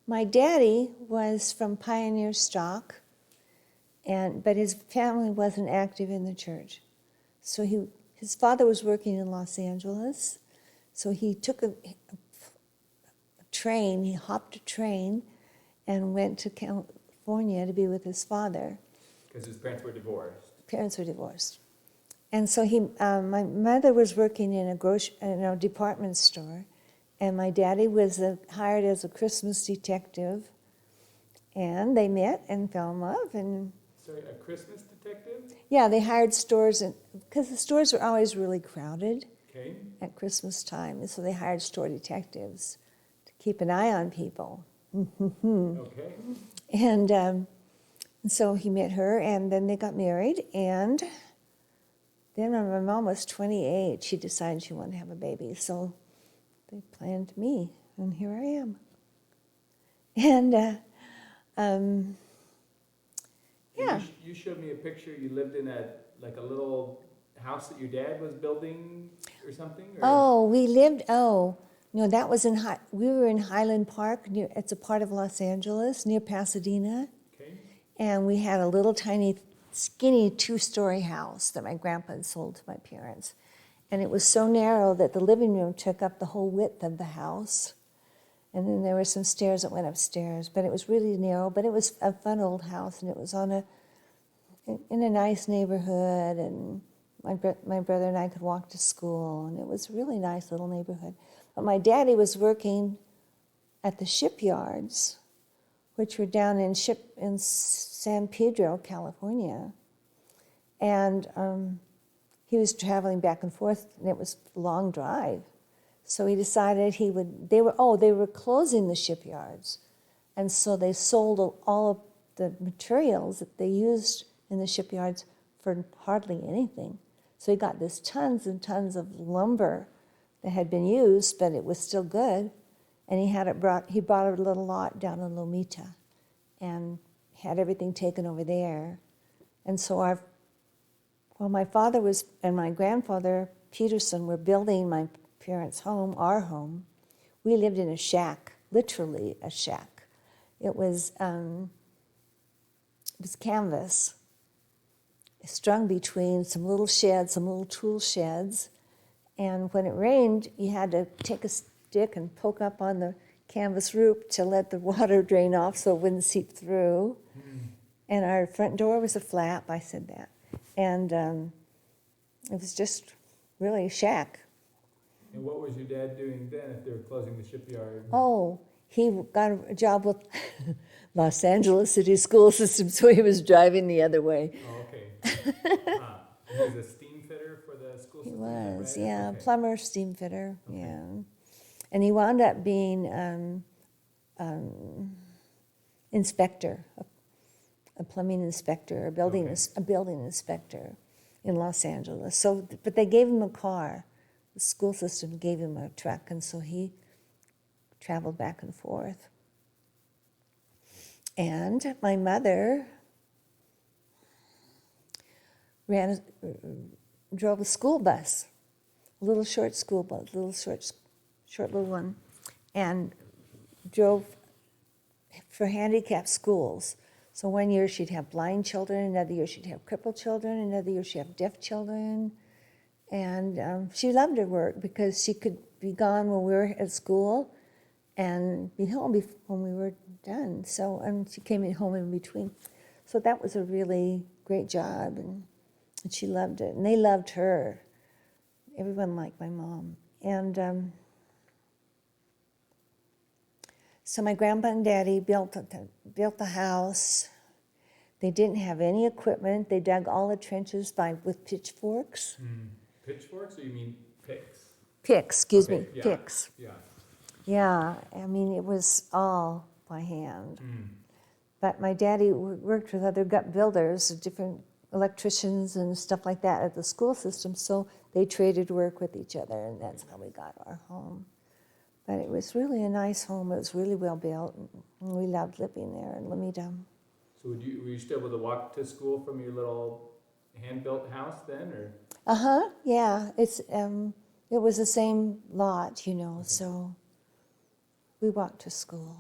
my daddy was from pioneer stock, but his family wasn't active in the church. So his father was working in Los Angeles, so he took a train, he hopped a train and went to California to be with his father. Because his parents were divorced. Parents were divorced. And so my mother was working in a department store, and my daddy was hired as a Christmas detective, and they met and fell in love. And sorry, a Christmas detective? yeah, they hired stores, because the stores were always really crowded at Christmas time, and so they hired store detectives to keep an eye on people. Okay. And so he met her, and then they got married, and then when my mom was 28, she decided she wanted to have a baby, so they planned me, and here I am. And yeah. You showed me a picture. You lived in a little house that your dad was building or something? Or? No, that was we were in Highland Park. It's a part of Los Angeles, near Pasadena. Okay. And we had a little tiny, skinny 2-story house that my grandpa had sold to my parents. And it was so narrow that the living room took up the whole width of the house. And then there were some stairs that went upstairs, but it was really narrow. But it was a fun old house, and it was in a nice neighborhood, and my brother and I could walk to school, and it was a really nice little neighborhood. But my daddy was working at the shipyards, which were down in San Pedro, California. And he was traveling back and forth, and it was a long drive. So he decided they were closing the shipyards. And so they sold all of the materials that they used in the shipyards for hardly anything. So he got this tons and tons of lumber that had been used, but it was still good. And he bought a little lot down in Lomita and had everything taken over there. And so my father and my grandfather, Peterson, were building my parents' home, our home. We lived in a shack, literally a shack. It was canvas, strung between some little sheds, some little tool sheds. And when it rained, you had to take a stick and poke up on the canvas roof to let the water drain off so it wouldn't seep through. And our front door was a flap, I said that. And it was just really a shack. And what was your dad doing then if they were closing the shipyard? Oh, he got a job with Los Angeles City School System, so he was driving the other way. Oh, okay. He was a steam fitter for the school system? He was, right? yeah, Okay. plumber, steam fitter, Okay. yeah. And he wound up being inspector, a plumbing inspector, a building inspector in Los Angeles. So, but they gave him a car. The school system gave him a truck, and so he traveled back and forth. And my mother drove a school bus, a little short school bus, short little one, and drove for handicapped schools. So one year she'd have blind children, another year she'd have crippled children, another year she'd have deaf children. And she loved her work because she could be gone when we were at school and be home when we were done. So, and she came home in between. So that was a really great job, and she loved it. And they loved her. Everyone liked my mom. And so my grandpa and daddy built the house. They didn't have any equipment. They dug all the trenches with pitchforks. Pitchforks, or you mean picks? Picks, Yeah. picks. Yeah. Yeah, I mean, it was all by hand. But my daddy worked with other gut builders, different electricians and stuff like that at the school system, so they traded work with each other, and that's how we got our home. But it was really a nice home. It was really well built, and we loved living there in Lomita. So were you still able to walk to school from your little hand-built house then, or? Yeah. It was the same lot, Okay. so We walked to school.